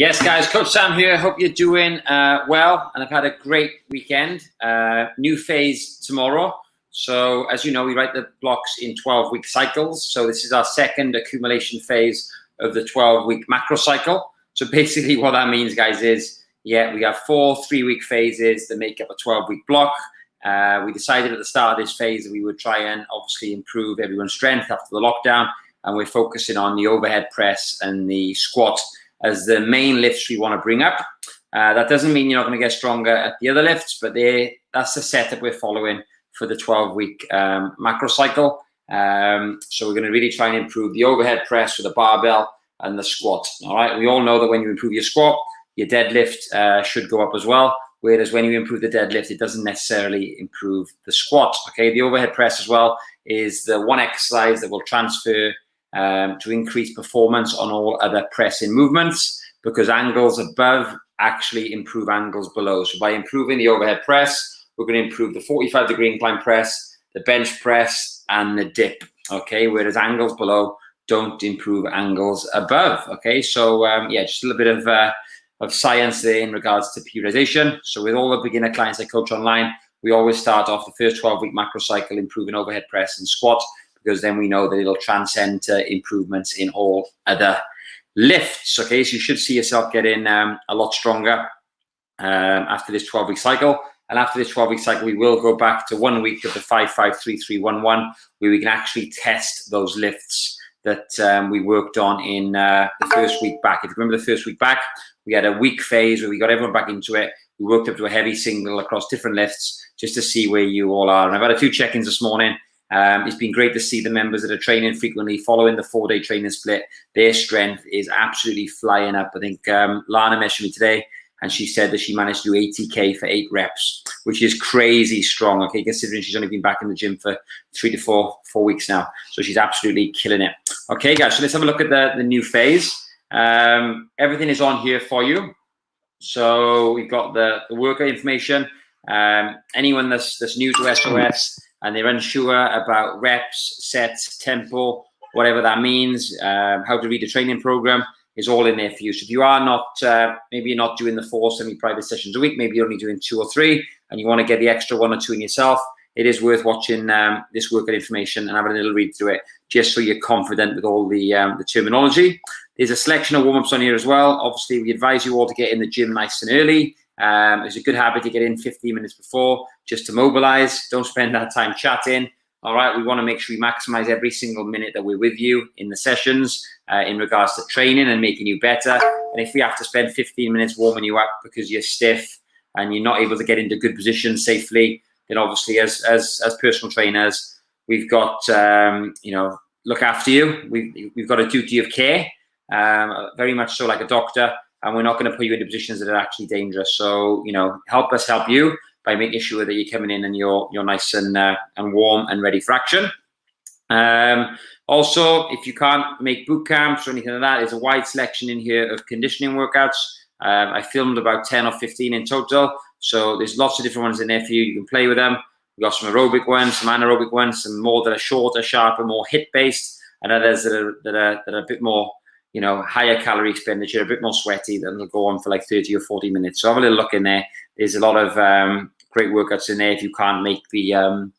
Yes, guys, Coach Sam here. Hope you're doing well, and I've had a great weekend. New phase tomorrow. So, as you know, we write the blocks in 12-week cycles. So this is our second accumulation phase of the 12-week macro cycle. So basically what that means, guys, is, we have 4 3-week phases that make up a 12-week block. We decided at the start of this phase that we would try and obviously improve everyone's strength after the lockdown, and we're focusing on the overhead press and the squat as the main lifts we want to bring up. That doesn't mean you're not going to get stronger at the other lifts, but that's the setup we're following for the 12-week macro cycle. So we're going to really try and improve the overhead press with the barbell and the squat. All right. We all know that when you improve your squat, your deadlift should go up as well. Whereas when you improve the deadlift, it doesn't necessarily improve the squat. Okay. The overhead press as well is the one exercise that will transfer to increase performance on all other pressing movements, because angles above actually improve angles below. So by improving the overhead press, we're going to improve the 45-degree incline press, the bench press, and the dip. Okay, whereas angles below don't improve angles above. Okay, so just a little bit of science there in regards to periodization. So with all the beginner clients I coach online, we always start off the first 12-week macro cycle improving overhead press and squat, because then we know that it'll transcend to improvements in all other lifts. Okay, so you should see yourself getting a lot stronger after this 12-week cycle. And after this 12-week cycle, we will go back to 1 week of the 5-5-3-3-1-1, where we can actually test those lifts that we worked on in the first week back. If you remember the first week back, we had a week phase where we got everyone back into it. We worked up to a heavy single across different lifts just to see where you all are. And I've had a few check-ins this morning. It's been great to see the members that are training frequently, following the 4-day training split. Their strength is absolutely flying up. I think Lana messaged me today, and she said that she managed to do 80K for 8 reps, which is crazy strong, okay, considering she's only been back in the gym for 3 to 4 weeks now. So she's absolutely killing it. Okay, guys, so let's have a look at the new phase. Everything is on here for you. So we've got the workout information. Anyone that's new to SOS, and they're unsure about reps, sets, tempo, whatever that means, how to read the training program is all in there for you. So if you are not, maybe you're not doing the 4 semi-private sessions a week, maybe you're only doing 2 or 3, and you want to get the extra 1 or 2 in yourself, it is worth watching this workout information and having a little read through it, just so you're confident with all the terminology. There's a selection of warm-ups on here as well. Obviously, we advise you all to get in the gym nice and early. It's a good habit to get in 15 minutes before, just to mobilize. Don't spend that time chatting. All right, we want to make sure we maximize every single minute that we're with you in the sessions in regards to training and making you better. And if we have to spend 15 minutes warming you up because you're stiff and you're not able to get into good positions safely, then obviously as personal trainers, we've got look after you. We've got a duty of care, very much so like a doctor. And we're not going to put you into positions that are actually dangerous. So, help us help you by making sure that you're coming in and you're nice and warm and ready for action. Also, if you can't make boot camps or anything like that, there's a wide selection in here of conditioning workouts. I filmed about 10 or 15 in total. So there's lots of different ones in there for you. You can play with them. We've got some aerobic ones, some anaerobic ones, some more that are shorter, sharper, more hit-based, and others that are a bit more, higher calorie expenditure, a bit more sweaty, then they'll go on for like 30 or 40 minutes. So have a little look in there. There's a lot of great workouts in there if you can't make the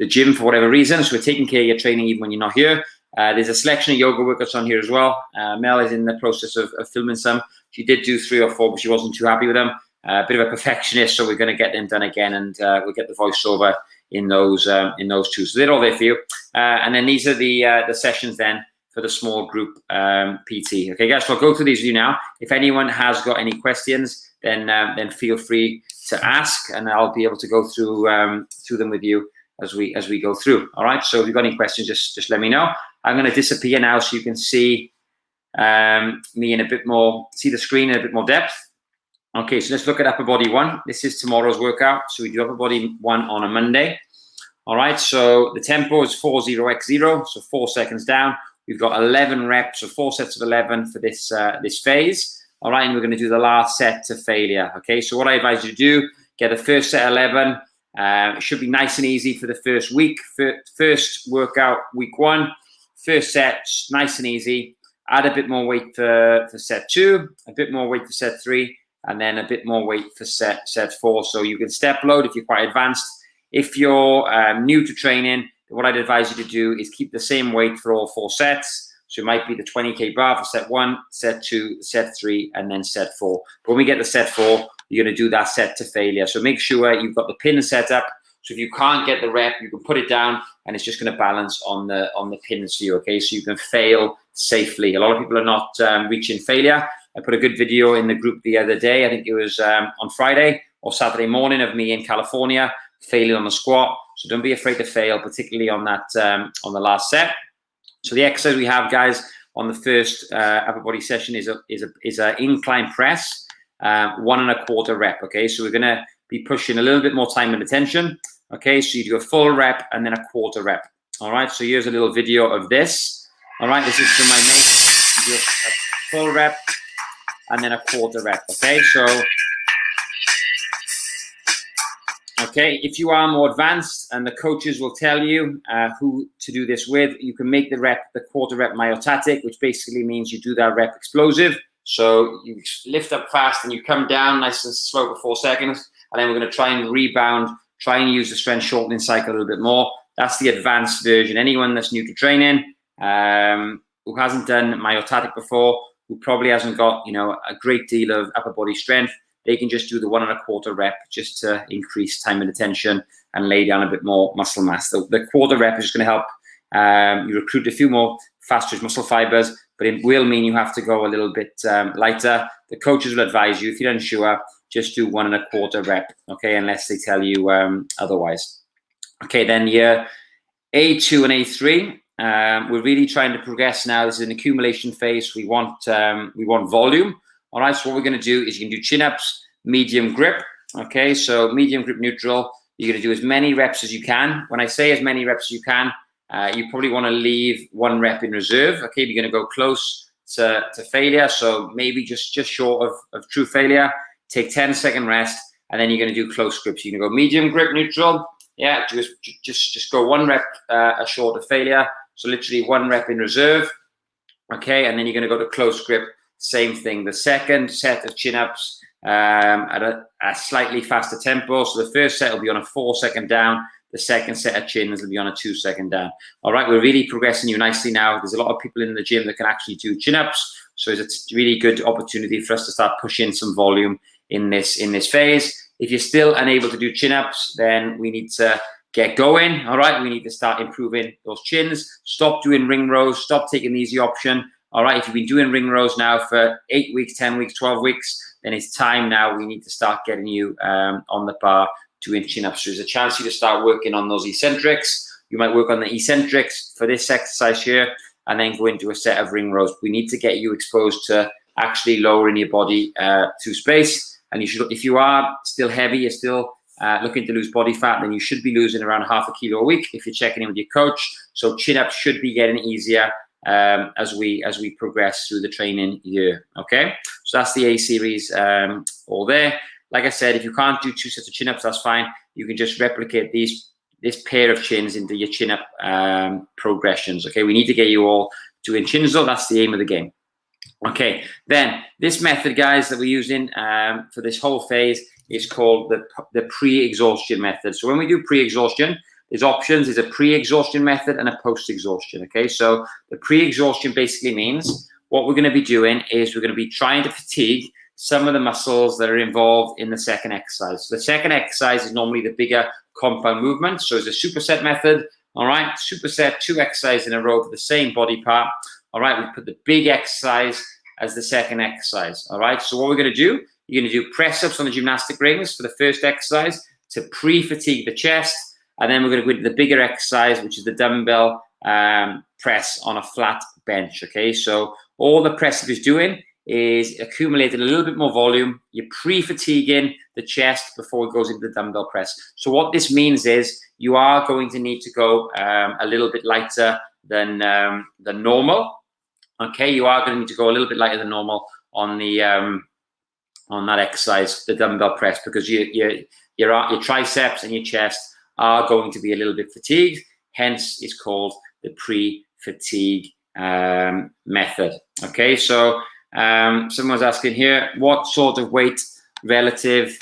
gym for whatever reason. So we're taking care of your training even when you're not here. There's a selection of yoga workouts on here as well. Mel is in the process of filming some. She did do 3 or 4, but she wasn't too happy with them. A bit of a perfectionist, so we're going to get them done again, and we'll get the voiceover in those 2. So they're all there for you. And then these are the sessions then for the small group PT. Okay, guys, so I'll go through these with you now. If anyone has got any questions, then feel free to ask, and I'll be able to go through them with you as we go through. All right. So if you've got any questions, just let me know. I'm going to disappear now so you can see me in a bit more, see the screen in a bit more depth. Okay, so let's look at upper body 1. This is tomorrow's workout. So we do upper body 1 on a Monday. All right. So the tempo is 40x0, so 4 seconds down. We've got 11 reps, so 4 sets of 11 for this phase. All right, and we're going to do the last set to failure. Okay, so what I advise you to do, get the first set 11. It should be nice and easy for the first week. First workout, week 1. First set, nice and easy. add a bit more weight for set 2, a bit more weight for set 3, and then a bit more weight for set 4. So you can step load if you're quite advanced. If you're new to training, what I'd advise you to do is keep the same weight for all 4 sets. So it might be the 20K bar for set 1, set 2, set 3, and then set 4. But when we get to set 4, you're going to do that set to failure. So make sure you've got the pin set up. So if you can't get the rep, you can put it down, and it's just going to balance on the pins for you, okay? So you can fail safely. A lot of people are not reaching failure. I put a good video in the group the other day. I think it was on Friday or Saturday morning of me in California failing on the squat. So don't be afraid to fail, particularly on that on the last set. So the exercise we have, guys, on the first upper body session is a incline press, 1¼ rep. Okay, so we're going to be pushing a little bit more time and attention. Okay, so you do a full rep and then a quarter rep. All right, so here's a little video of this. All right, this is for my mate. You do a full rep and then a quarter rep. Okay, so okay, if you are more advanced and the coaches will tell you who to do this with, you can make the quarter rep myotatic, which basically means you do that rep explosive. So you lift up fast and you come down nice and slow for 4 seconds. And then we're going to try and rebound, try and use the strength shortening cycle a little bit more. That's the advanced version. Anyone that's new to training, who hasn't done myotatic before, who probably hasn't got, a great deal of upper body strength, they can just do the 1¼ rep just to increase time and attention and lay down a bit more muscle mass. The quarter rep is just going to help you recruit a few more fast-twitch muscle fibers, but it will mean you have to go a little bit lighter. The coaches will advise you, if you're unsure, just do 1¼ rep, okay, unless they tell you otherwise. Okay, then year A2 and A3, we're really trying to progress now. This is an accumulation phase. We want volume. All right, so what we're going to do is you can do chin-ups, medium grip. Okay, so medium grip neutral. You're going to do as many reps as you can. When I say as many reps as you can, you probably want to leave 1 rep in reserve. Okay, you're going to go close to failure. So maybe just short of true failure. Take 10-second rest, and then you're going to do close grips. You're going to go medium grip neutral. Yeah, just go 1 rep short of failure. So literally 1 rep in reserve. Okay, and then you're going to go to close grip. Same thing, the second set of chin-ups at a slightly faster tempo. So the first set will be on a 4-second down. The second set of chins will be on a 2-second down. All right, we're really progressing you nicely now. There's a lot of people in the gym that can actually do chin-ups. So it's a really good opportunity for us to start pushing some volume in this phase. If you're still unable to do chin-ups, then we need to get going. All right, we need to start improving those chins. Stop doing ring rows. Stop taking the easy option. All right, if you've been doing ring rows now for 8 weeks, 10 weeks, 12 weeks, then it's time now. We need to start getting you on the bar doing chin-ups. So there's a chance for you to start working on those eccentrics. You might work on the eccentrics for this exercise here and then go into a set of ring rows. We need to get you exposed to actually lowering your body to space. And you should, if you are still heavy, you're still looking to lose body fat, then you should be losing around ½ kilo a week if you're checking in with your coach. So chin-ups should be getting easier as we progress through the training year. Okay, so that's the A series all there. Like I said, if you can't do 2 sets of chin-ups, that's fine. You can just replicate this pair of chins into your chin-up progressions. Okay, we need to get you all doing chins though. That's the aim of the game. Okay, then this method, guys, that we're using for this whole phase is called the pre-exhaustion method. So when we do pre-exhaustion, there's options. There's a pre-exhaustion method and a post-exhaustion. Okay, so the pre-exhaustion basically means what we're going to be doing is we're going to be trying to fatigue some of the muscles that are involved in the second exercise. So the second exercise is normally the bigger compound movement. So it's a superset method. All right, superset, 2 exercises in a row for the same body part. All right, we put the big exercise as the second exercise. All right, so what we're going to do, you're going to do press-ups on the gymnastic rings for the first exercise to pre-fatigue the chest. And then we're going to go into the bigger exercise, which is the dumbbell press on a flat bench. Okay, so all the press-up is doing is accumulating a little bit more volume. You're pre-fatiguing the chest before it goes into the dumbbell press. So what this means is you are going to need to go a little bit lighter than normal. Okay, you are going to need to go a little bit lighter than normal on the on that exercise, the dumbbell press, because your triceps and your chest are going to be a little bit fatigued. Hence, it's called the pre-fatigue method. Okay, so someone's asking here, what sort of weight relative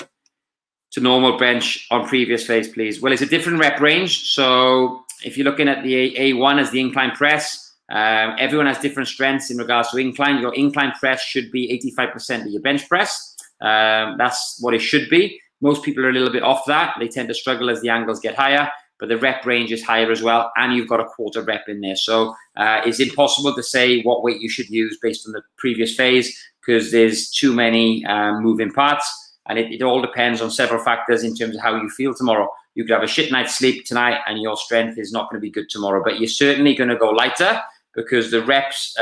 to normal bench on previous phase, please? Well, it's a different rep range. So if you're looking at the A1 as the incline press, everyone has different strengths in regards to incline. Your incline press should be 85% of your bench press. That's what it should be. Most people are a little bit off that. They tend to struggle as the angles get higher, but the rep range is higher as well, and you've got a quarter rep in there. So it's impossible to say what weight you should use based on the previous phase because there's too many moving parts. And it all depends on several factors in terms of how you feel tomorrow. You could have a shit night's sleep tonight and your strength is not going to be good tomorrow. But you're certainly going to go lighter because the reps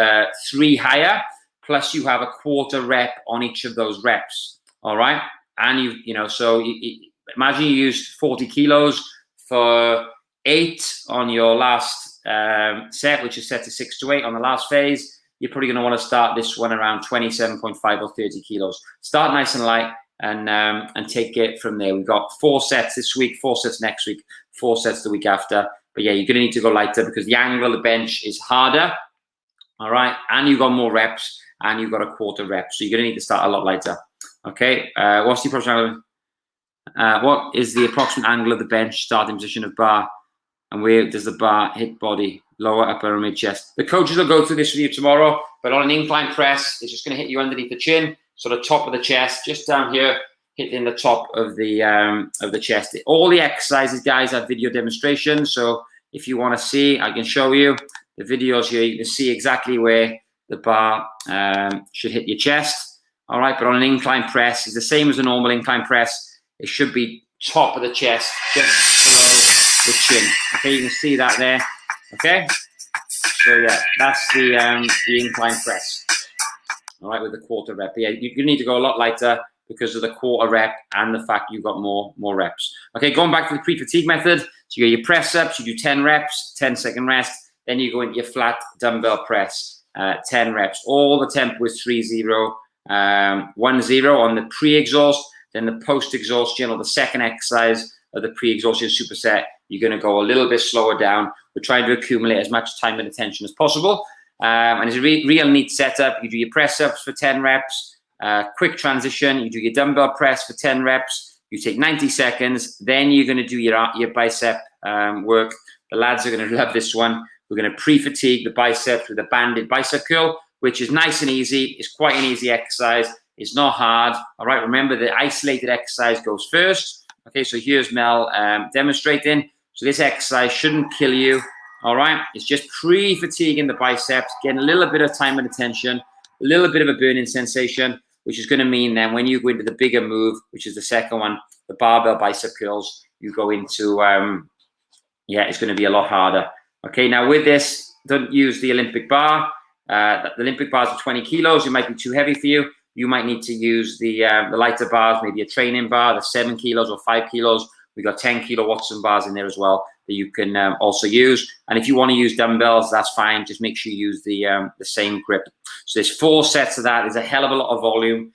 3 higher, plus you have a quarter rep on each of those reps. All right. And so imagine you used 40 kilos for 8 on your last set, which is set to 6 to 8 on the last phase. You're probably going to want to start this one around 27.5 or 30 kilos. Start nice and light. And take it from there. We've got 4 sets this week, 4 sets next week, 4 sets the week after. But yeah, you're going to need to go lighter because the angle of the bench is harder. All right. And you've got more reps and you've got a quarter rep. So you're going to need to start a lot lighter. Okay. What's the approximate angle? What is the approximate angle of the bench starting position of bar? And where does the bar hit body? Lower, upper, or mid chest? The coaches will go through this with you tomorrow. But on an incline press, it's just going to hit you underneath the chin. So the top of the chest, just down here, hitting the top of the chest. All the exercises, guys, are video demonstrations. So if you want to see, I can show you the videos here. You can see exactly where the bar should hit your chest. All right, but on an incline press, it's the same as a normal incline press. It should be top of the chest, just below the chin. Okay, you can see that there. Okay, so yeah, that's the incline press. All right, with the quarter rep. Yeah, you need to go a lot lighter because of the quarter rep and the fact you've got more reps. Okay, going back to the pre-fatigue method. So you get your press ups, you do 10 reps, 10-second rest. Then you go into your flat dumbbell press, 10 reps. All the tempo is 3-0, 1-0 on the pre-exhaust. Then the post-exhaustion or the second exercise of the pre-exhaustion superset, you're going to go a little bit slower down. We're trying to accumulate as much time and attention as possible. And it's a real neat setup. You do your press ups for 10 reps, quick transition. You do your dumbbell press for 10 reps. You take 90 seconds. Then you're going to do your bicep work. The lads are going to love this one. We're going to pre-fatigue the biceps with a banded bicep curl, which is nice and easy. It's quite an easy exercise. It's not hard. All right. Remember, the isolated exercise goes first. Okay. So here's Mel demonstrating. So this exercise shouldn't kill you. All right, it's just pre-fatiguing the biceps, getting a little bit of time and attention, a little bit of a burning sensation, which is going to mean then when you go into the bigger move, which is the second one, the barbell bicep curls, you go into, it's going to be a lot harder. Okay, now with this, don't use the Olympic bar. The Olympic bars are 20 kilos. It might be too heavy for you. You might need to use the lighter bars, maybe a training bar, the 7 kilos or 5 kilos. We've got 10 kilo Watson bars in there as well that you can also use. And if you want to use dumbbells, that's fine. Just make sure you use the same grip. So there's 4 sets of that. There's a hell of a lot of volume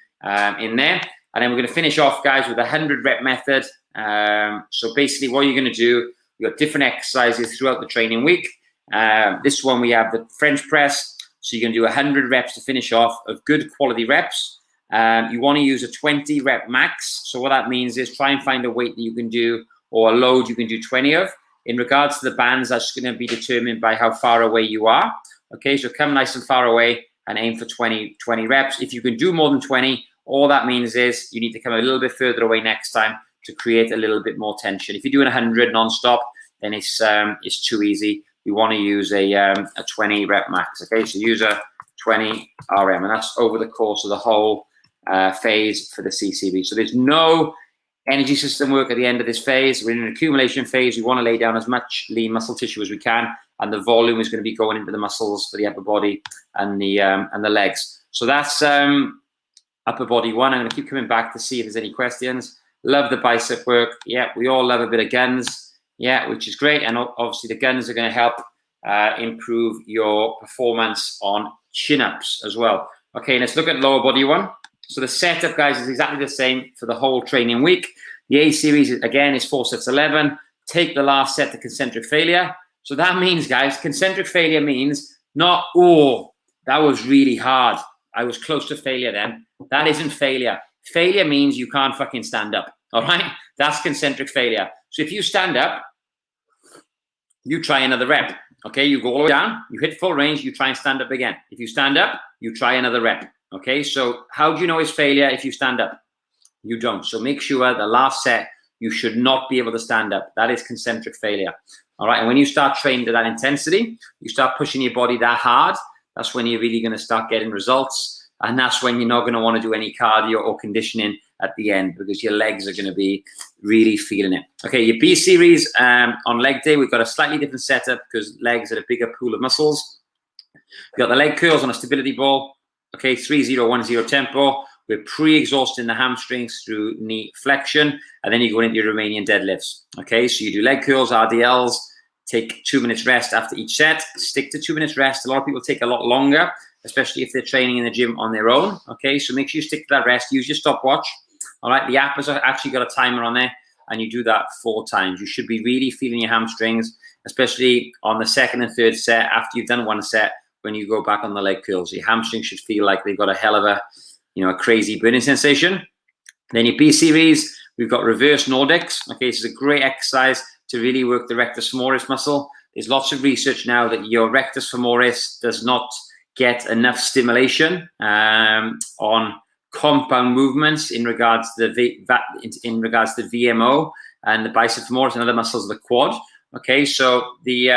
in there. And then we're going to finish off, guys, with a 100 rep method. So basically what you're going to do, we've got different exercises throughout the training week. This one, we have the French press. So you're going to do 100 reps to finish off of good quality reps. You want to use a 20 rep max. So what that means is try and find a weight that you can do or a load you can do 20 of. In regards to the bands, that's going to be determined by how far away you are. Okay, so come nice and far away and aim for 20 reps. If you can do more than 20, all that means is you need to come a little bit further away next time to create a little bit more tension. If you're doing 100 non-stop, then it's too easy. We want to use a 20 rep max. Okay, so use a 20 RM, and that's over the course of the whole phase for the CCB. So there's no energy system work at the end of this phase. We're in an accumulation phase. We want to lay down as much lean muscle tissue as we can, and the volume is going to be going into the muscles for the upper body and the legs. So that's upper body one. I'm going to keep coming back to see if there's any questions. Love the bicep work. Yeah, we all love a bit of guns. Yeah, which is great. And obviously the guns are going to help improve your performance on chin-ups as well. Okay, let's look at lower body one. So the setup, guys, is exactly the same for the whole training week. The A series, again, is 4 sets 11. Take the last set to concentric failure. So that means, guys, concentric failure means Not, oh, that was really hard. I was close to failure then. That isn't failure. Failure means you can't fucking stand up. All right? That's concentric failure. So if you stand up, you try another rep. Okay, you go all the way down, you hit full range, you try and stand up again. If you stand up, you try another rep. Okay, so how do you know it's failure if you stand up? You don't. So make sure the last set, you should not be able to stand up. That is concentric failure. All right, and when you start training to that intensity, you start pushing your body that hard, that's when you're really going to start getting results. And that's when you're not going to want to do any cardio or conditioning at the end, because your legs are going to be really feeling it. Okay, your B series on leg day, we've got a slightly different setup because legs are a bigger pool of muscles. We've got the leg curls on a stability ball. Okay, 3-0-1-0 tempo. We're pre-exhausting the hamstrings through knee flexion, and then you go into your Romanian deadlifts. Okay, so you do leg curls, RDLs, take 2 minutes rest after each set. Stick to 2 minutes rest. A lot of people take a lot longer, especially if they're training in the gym on their own. Okay, so make sure you stick to that rest. Use your stopwatch. All right, the app has actually got a timer on there, and you do that 4 times. You should be really feeling your hamstrings, especially on the second and third set after you've done 1 set. When you go back on the leg curls, your hamstrings should feel like they've got a hell of a, a crazy burning sensation. Then your B series, we've got reverse Nordics. Okay, this is a great exercise to really work the rectus femoris muscle. There's lots of research now that your rectus femoris does not get enough stimulation on compound movements in regards to the VMO and the bicep femoris and other muscles of the quad. Okay, so the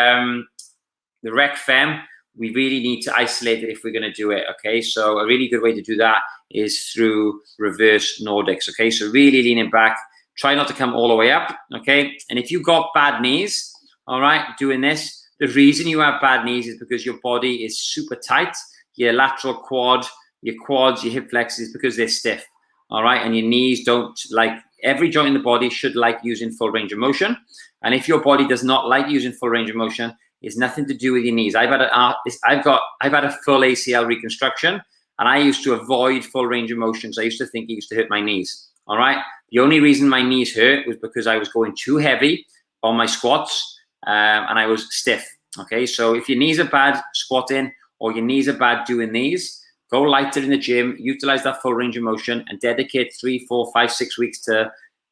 rec fem, we really need to isolate it if we're going to do it. Okay, so a really good way to do that is through reverse Nordics. Okay, so really leaning back, try not to come all the way up. Okay, and if you've got bad knees, all right, doing this, the reason you have bad knees is because your body is super tight. Your lateral quad, your quads, your hip flexors, because they're stiff. All right, and your knees don't like, every joint in the body should like using full range of motion. And if your body does not like using full range of motion, it's nothing to do with your knees. I've had a full ACL reconstruction, and I used to avoid full range of motion. So I used to think it used to hurt my knees. All right. The only reason my knees hurt was because I was going too heavy on my squats and I was stiff. Okay. So if your knees are bad squatting or your knees are bad doing these, go lighter in the gym, utilize that full range of motion, and dedicate 3, 4, 5, 6 weeks to,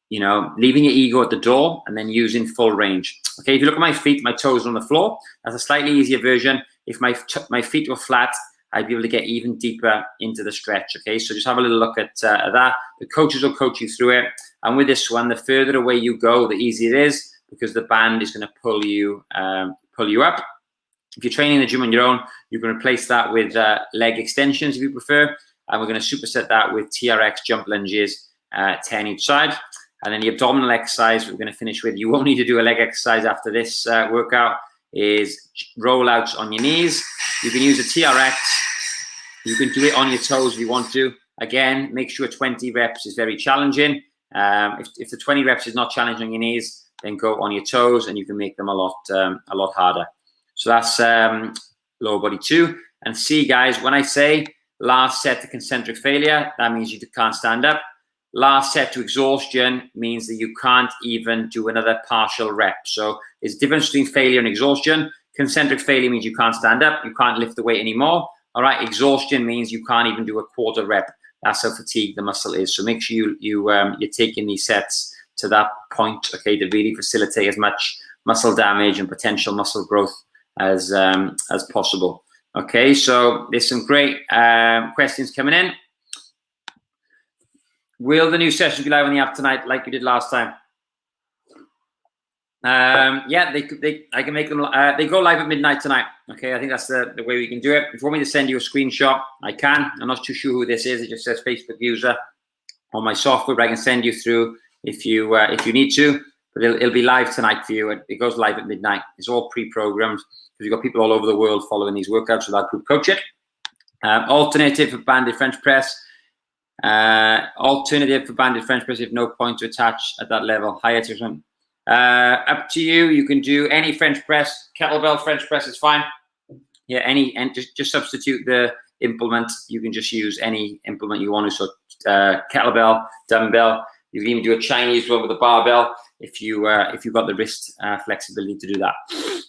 leaving your ego at the door and then using full range. Okay, if you look at my feet, my toes are on the floor. That's a slightly easier version. If my feet were flat, I'd be able to get even deeper into the stretch. Okay, so just have a little look at that. The coaches will coach you through it. And with this one, the further away you go, the easier it is, because the band is going to pull you up. If you're training in the gym on your own, you can replace that with leg extensions if you prefer. And we're going to superset that with TRX jump lunges, 10 each side. And then the abdominal exercise we're going to finish with, you won't need to do a leg exercise after this workout, is rollouts on your knees. You can use a TRX. You can do it on your toes if you want to. Again, make sure 20 reps is very challenging. If the 20 reps is not challenging on your knees, then go on your toes and you can make them a lot harder. So that's lower body 2. And see, guys, when I say last set to concentric failure, that means you can't stand up. Last set to exhaustion means that you can't even do another partial rep. So there's a difference between failure and exhaustion. Concentric failure means you can't stand up, you can't lift the weight anymore. All right, exhaustion means you can't even do a quarter rep. That's how fatigued the muscle is. So make sure you're taking these sets to that point, okay, to really facilitate as much muscle damage and potential muscle growth as possible. Okay, so there's some great questions coming in. Will the new sessions be live on the app tonight, like you did last time? Yeah, I can make them. They go live at midnight tonight. Okay, I think that's the way we can do it. If you want me to send you a screenshot, I can. I'm not too sure who this is. It just says Facebook user on my software, but I can send you through if you need to. But it'll be live tonight for you. It goes live at midnight. It's all pre-programmed because you've got people all over the world following these workouts with our group coaching. Alternative for banded French press. Alternative for banded French press if no point to attach at that level. Higher to some. Up to you. You can do any French press. Kettlebell French press is fine. Yeah, and just substitute the implement. You can just use any implement you want to. So kettlebell, dumbbell. You can even do a Chinese one with a barbell. if you've got the wrist flexibility to do that.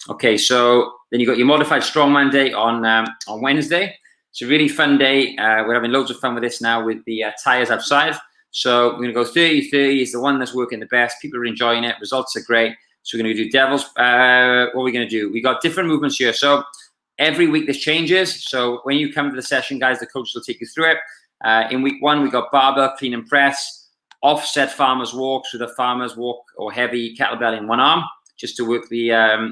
Okay, so then you got your modified strongman day on Wednesday. It's a really fun day. We're having loads of fun with this now with the tires outside. So we're going to go 30-30 is the one that's working the best. People are enjoying it. Results are great. So we're going to do devils. What are we going to do? We got different movements here. So every week this changes. So when you come to the session, guys, the coach will take you through it. In week 1, we got barbell, clean and press, offset farmer's walks with a farmer's walk or heavy kettlebell in one arm, just to work the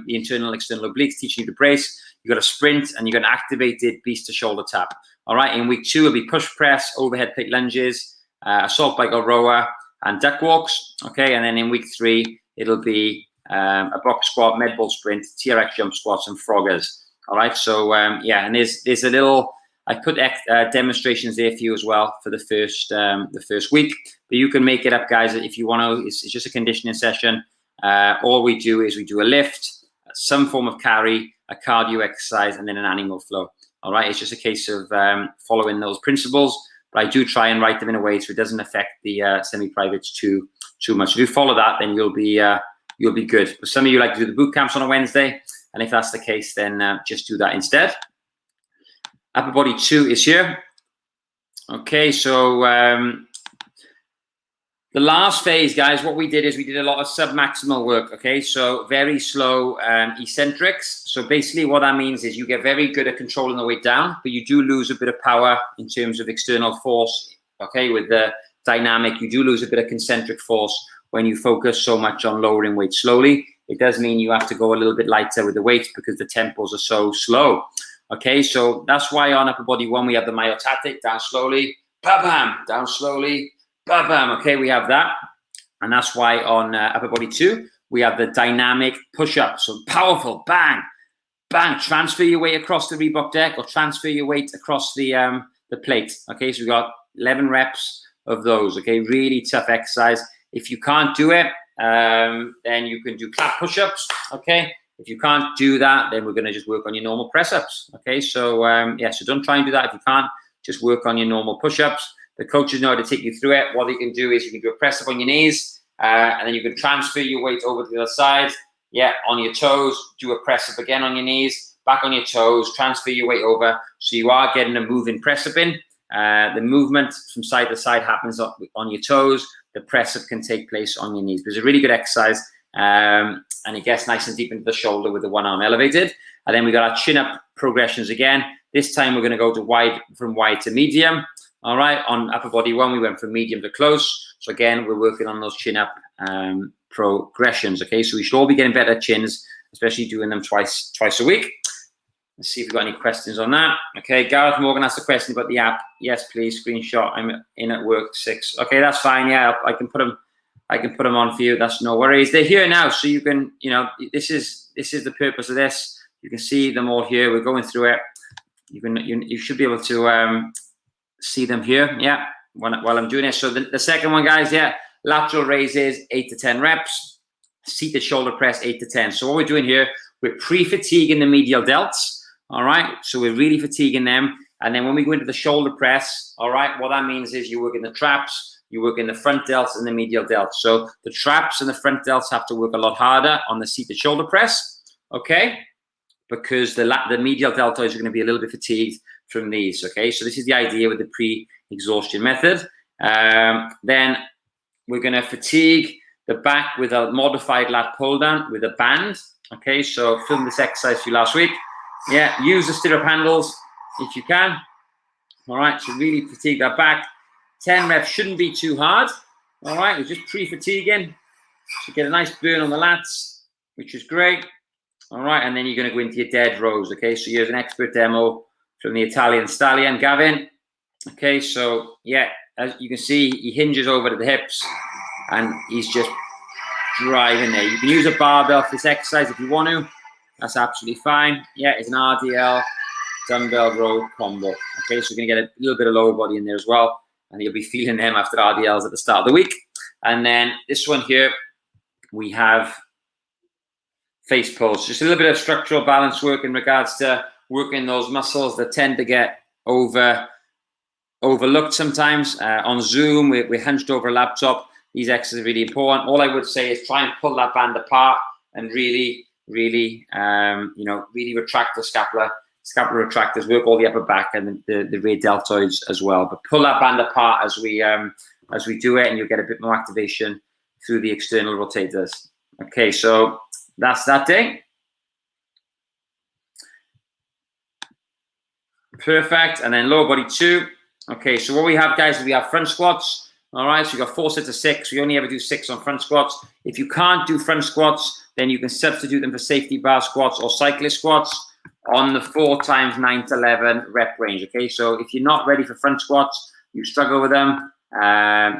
internal, external obliques, teaching you to brace. You got a sprint and you got an activated beast to shoulder tap. All right. In week 2, it'll be push press, overhead plate lunges, assault bike or rower, and duck walks. Okay. And then in week 3, it'll be a box squat, med ball sprint, TRX jump squats, and froggers. All right. So yeah, and there's a little. I put demonstrations there for you as well for the first week. But you can make it up, guys, if you want to. It's just a conditioning session. All we do is we do a lift, some form of carry, a cardio exercise, and then an animal flow. All right. It's just a case of following those principles. But I do try and write them in a way so it doesn't affect the semi-privates too much. If you follow that, then you'll be good. But some of you like to do the boot camps on a Wednesday, and if that's the case, then just do that instead. Upper body 2 is here. Okay, so the last phase, guys, what we did is we did a lot of sub-maximal work. Okay, so very slow eccentrics. So basically what that means is you get very good at controlling the weight down, but you do lose a bit of power in terms of external force. Okay, with the dynamic, you do lose a bit of concentric force when you focus so much on lowering weight slowly. It does mean you have to go a little bit lighter with the weight because the tempos are so slow. Okay, so that's why on upper body 1, we have the myotatic, down slowly, ba-bam, down slowly, ba-bam. Okay, we have that. And that's why on upper body 2, we have the dynamic push-up. So powerful, bang, bang, transfer your weight across the Reebok deck or transfer your weight across the plate. Okay, so we've got 11 reps of those. Okay, really tough exercise. If you can't do it, then you can do clap push-ups. Okay. If you can't do that, then we're going to just work on your normal press-ups. Okay, so yeah, so don't try and do that if you can't. Just work on your normal push-ups. The coaches know how to take you through it. What you can do is you can do a press-up on your knees, and then you can transfer your weight over to the other side. Yeah, on your toes, do a press-up again on your knees, back on your toes, transfer your weight over. So you are getting a moving press-up in. The movement from side to side happens on your toes. The press-up can take place on your knees. There's a really good exercise. And it gets nice and deep into the shoulder with the one arm elevated. And then we got our chin up progressions again. This time we're going to go to from wide to medium. All right. On upper body 1, we went from medium to close. So again, we're working on those chin up progressions. Okay. So we should all be getting better chins, especially doing them twice a week. Let's see if we've got any questions on that. Okay. Gareth Morgan asked a question about the app. Yes, please. Screenshot. I'm in at work 6. Okay. That's fine. Yeah. I can put them on for you. That's no worries. They're here now, so you can, this is the purpose of this. You can see them all here. We're going through it. You should be able to see them here. Yeah, while I'm doing it. So the second one, guys. Yeah, lateral raises 8 to 10 reps. Seated shoulder press 8 to 10. So what we're doing here, we're pre-fatiguing the medial delts. All right. So we're really fatiguing them, and then when we go into the shoulder press, all right, what that means is you work in the traps. You work in the front delts and the medial delts. So the traps and the front delts have to work a lot harder on the seated shoulder press, okay? Because the medial deltoids are going to be a little bit fatigued from these, okay? So this is the idea with the pre-exhaustion method. Then we're going to fatigue the back with a modified lat pull down with a band, okay? So film this exercise for you last week. Yeah, use the stirrup handles if you can. All right, so really fatigue that back. 10 reps shouldn't be too hard. All right, we're just pre-fatiguing. So get a nice burn on the lats, which is great. All right, and then you're going to go into your dead rows. Okay, so here's an expert demo from the Italian stallion, Gavin. Okay, so yeah, as you can see, he hinges over to the hips and he's just driving there. You can use a barbell for this exercise if you want to. That's absolutely fine. Yeah, it's an RDL dumbbell row combo. Okay, so you're going to get a little bit of lower body in there as well. And you'll be feeling them after RDLs at the start of the week. And then this one here, we have face pulls. Just a little bit of structural balance work in regards to working those muscles that tend to get overlooked sometimes. On Zoom, we're hunched over a laptop. These exercises are really important. All I would say is try and pull that band apart and really, really, really retract the scapula retractors, work all the upper back and the rear deltoids as well. But pull that band apart as we do it, and you'll get a bit more activation through the external rotators. Okay, so that's that day. Perfect. And then lower body 2. Okay, so what we have, guys, is we have front squats. All right, so you got 4 sets of 6. We only ever do 6 on front squats. If you can't do front squats, then you can substitute them for safety bar squats or cyclist squats on the 4 times 9 to 11 rep range. Okay, so if you're not ready for front squats, you struggle with them,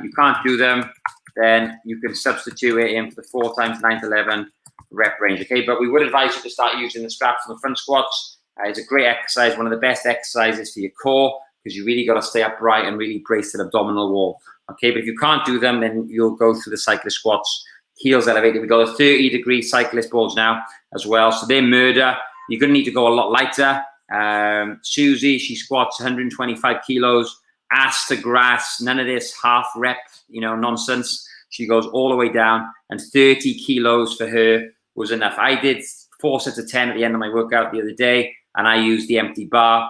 you can't do them, then you can substitute it in for the 4 times 9 to 11 rep range. Okay, but we would advise you to start using the straps on the front squats. It's a great exercise, one of the best exercises for your core, because you really got to stay upright and really brace the abdominal wall. Okay, but if you can't do them, then you'll go through the cyclist squats, heels elevated. We've got a 30-degree cyclist balls now as well, so they're murder. You're going to need to go a lot lighter. Susie, she squats 125 kilos, ass to grass, none of this half rep, nonsense. She goes all the way down, and 30 kilos for her was enough. I did 4 sets of 10 at the end of my workout the other day, and I used the empty bar.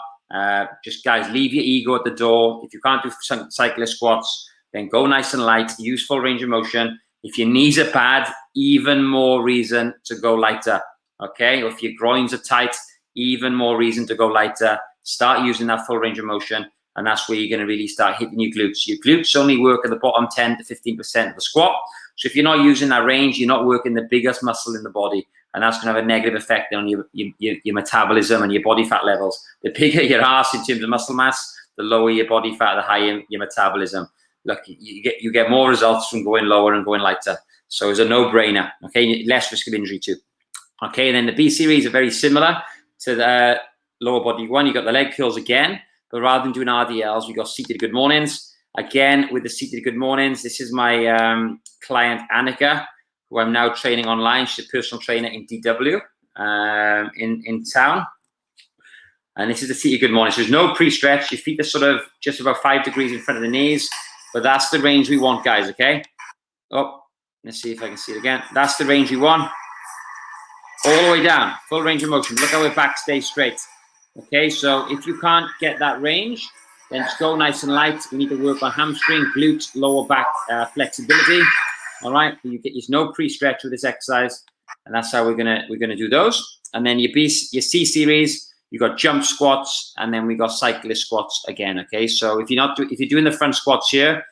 Just guys, leave your ego at the door. If you can't do cyclist squats, then go nice and light, use full range of motion. If your knees are bad, even more reason to go lighter. Okay, or if your groins are tight, even more reason to go lighter. Start using that full range of motion, and that's where you're going to really start hitting your glutes. Your glutes only work at the bottom 10 to 15% of the squat. So if you're not using that range, you're not working the biggest muscle in the body, and that's going to have a negative effect on your metabolism and your body fat levels. The bigger your ass in terms of muscle mass, the lower your body fat, the higher your metabolism. Look, you get more results from going lower and going lighter. So it's a no-brainer. Okay, less risk of injury too. Okay, and then the B series are very similar to the lower body 1. You got the leg curls again, but rather than doing RDLs, we got seated good mornings. Again, with the seated good mornings, this is my client Annika, who I'm now training online. She's a personal trainer in DW in town. And this is the seated good morning. So there's no pre-stretch. Your feet are sort of just about 5 degrees in front of the knees, but that's the range we want, guys, okay? Oh, let's see if I can see it again. That's the range we want. All the way down, full range of motion. Look how our back stays straight. Okay, so if you can't get that range, then just go nice and light. We need to work on hamstring, glute, lower back flexibility. All right, there's no pre-stretch with this exercise, and that's how we're gonna do those. And then your C series, you got jump squats, and then we got cyclist squats again. Okay, so if you're doing the front squats here,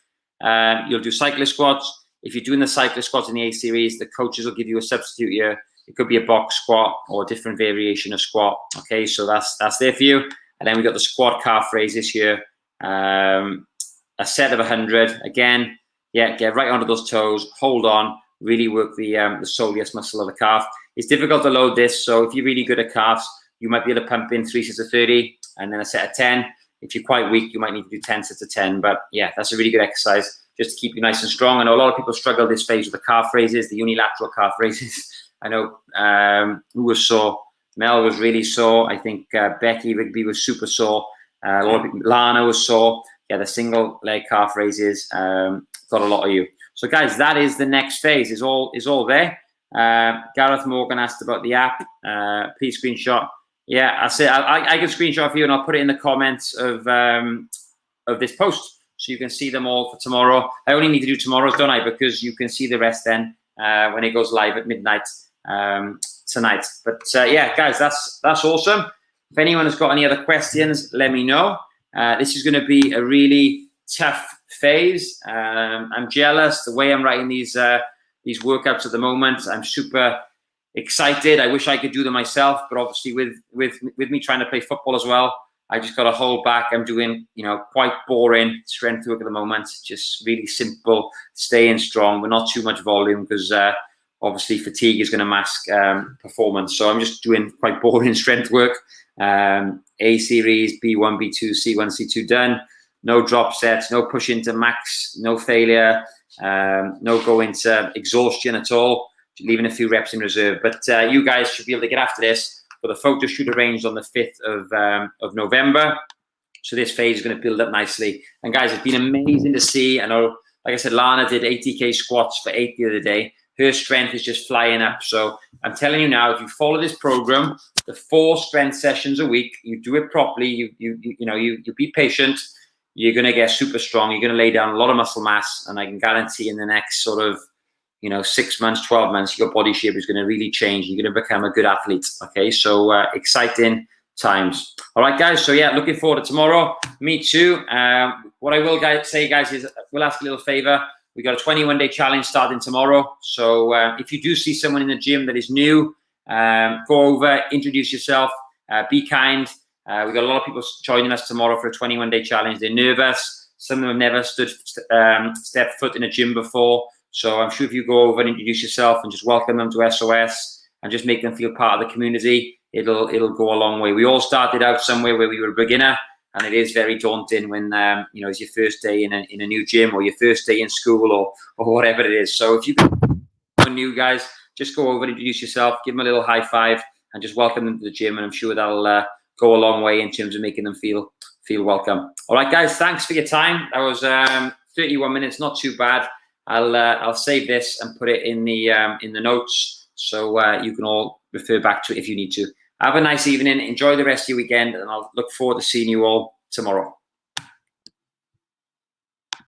you'll do cyclist squats. If you're doing the cyclist squats in the A series, the coaches will give you a substitute here. It could be a box squat or a different variation of squat. Okay, so that's there for you. And then we got the squat calf raises here. A set of 100. Again, yeah, get right onto those toes. Hold on. Really work the soleus muscle of the calf. It's difficult to load this, so if you're really good at calves, you might be able to pump in 3 sets of 30 and then a set of 10. If you're quite weak, you might need to do 10 sets of 10. But yeah, that's a really good exercise just to keep you nice and strong. I know a lot of people struggle this phase with the calf raises, the unilateral calf raises. I know who was sore. Mel was really sore. I think Becky Rigby was super sore. Lana was sore. Yeah, the single leg calf raises got a lot of you. So guys, that is the next phase. Is all there. Gareth Morgan asked about the app. Please screenshot. Yeah, I can screenshot for you, and I'll put it in the comments of this post, so you can see them all for tomorrow. I only need to do tomorrow's, don't I? Because you can see the rest then when it goes live at midnight tonight. But yeah, guys, that's awesome. If anyone has got any other questions, let me know. This is going to be a really tough phase. I'm jealous the way I'm writing these workouts at the moment. I'm super excited. I wish I could do them myself, but obviously with me trying to play football as well, I just got to hold back. I'm doing, quite boring strength work at the moment. Just really simple, staying strong, but not too much volume because obviously fatigue is going to mask performance. So I'm just doing quite boring strength work. A series, B1, B2, C1, C2 done. No drop sets, no push into max, no failure, no go into exhaustion at all, leaving a few reps in reserve. But you guys should be able to get after this for the photo shoot arranged on the 5th of November. So this phase is going to build up nicely. And guys, it's been amazing to see. I know Like I said, Lana did 80K squats for 8 the other day. Her strength is just flying up. So I'm telling you now, if you follow this program, the 4 strength sessions a week, you do it properly, you be patient, you're going to get super strong. You're going to lay down a lot of muscle mass. And I can guarantee in the next sort of, 6 months, 12 months, your body shape is going to really change. You're going to become a good athlete. Okay. So exciting times. All right, guys. So yeah, looking forward to tomorrow. Me too. What I will say, guys, is we'll ask a little favor. We got a 21-day challenge starting tomorrow. So if you do see someone in the gym that is new, go over, introduce yourself, be kind. We got a lot of people joining us tomorrow for a 21-day challenge. They're nervous. Some of them have never stepped foot in a gym before. So I'm sure if you go over and introduce yourself and just welcome them to SOS and just make them feel part of the community, it'll go a long way. We all started out somewhere where we were a beginner. And it is very daunting when, it's your first day in a new gym or your first day in school or whatever it is. So if you're new, guys, just go over, introduce yourself, give them a little high five and just welcome them to the gym. And I'm sure that'll go a long way in terms of making them feel welcome. All right, guys, thanks for your time. That was 31 minutes, not too bad. I'll save this and put it in the notes so you can all refer back to it if you need to. Have a nice evening. Enjoy the rest of your weekend, and I'll look forward to seeing you all tomorrow.